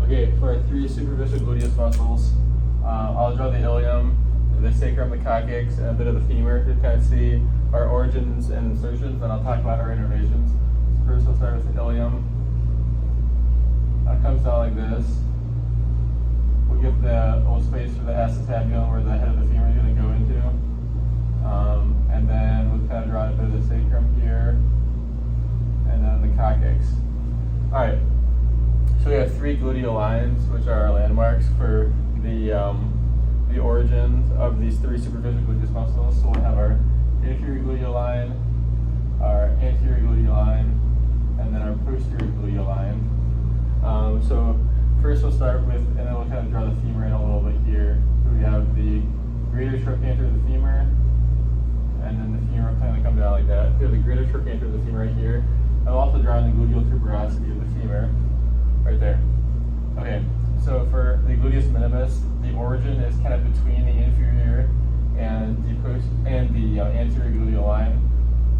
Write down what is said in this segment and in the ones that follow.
Okay, for our three superficial gluteus muscles, I'll draw the ilium, the sacrum, the coccyx, and a bit of the femur to kind of see our origins and insertions, and I'll talk about our innervations. So first we'll start with the ilium. It comes down like this. We'll give the little space for the acetabulum where the head of the femur is going to go into. And then we'll kind of draw a bit of the sacrum here, and then the coccyx. Alright, so we have three gluteal lines, which are our landmarks for the origins of these three superficial gluteus muscles. So we'll have our inferior gluteal line, our anterior gluteal line, and then our posterior gluteal line. So first we'll start with, and then we'll kind of draw the femur in a little bit here. So we have the greater trochanter of the femur, and then the femur will kind of come down like that. We have the greater trochanter of the femur right here. I'll also draw in the gluteal tuberosity of the femur, right there. Okay, so for the gluteus minimus, the origin is kind of between the inferior and the anterior gluteal line.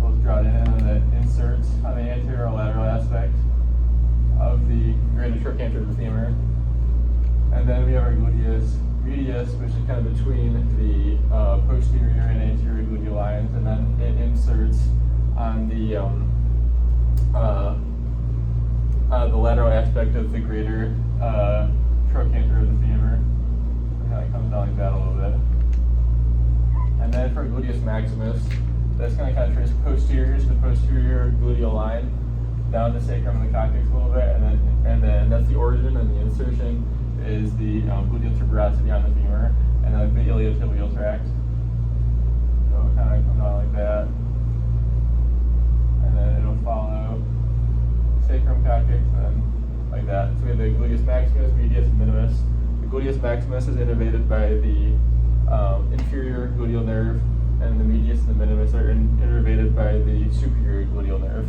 We'll draw it in, and then it inserts on the anterior lateral aspect of the greater trochanter of the femur. And then we have our gluteus medius, which is kind of between the posterior and anterior gluteal lines, and then it inserts on the lateral aspect of the greater trochanter of the femur. It kind of comes down like that a little bit. And then for gluteus maximus, that's going to kind of trace posterior to the posterior gluteal line down the sacrum and the coccyx a little bit, and then that's the origin, and the insertion is the gluteal tuberosity on the femur, and then the iliotibial tract. So it'll kind of come down like that, and then it'll follow sacrum, coccyx, and then like that. So we have the gluteus maximus, medius, and minimus. The gluteus maximus is innervated by the inferior gluteal nerve, and the medius and the minimus are innervated by the superior gluteal nerve.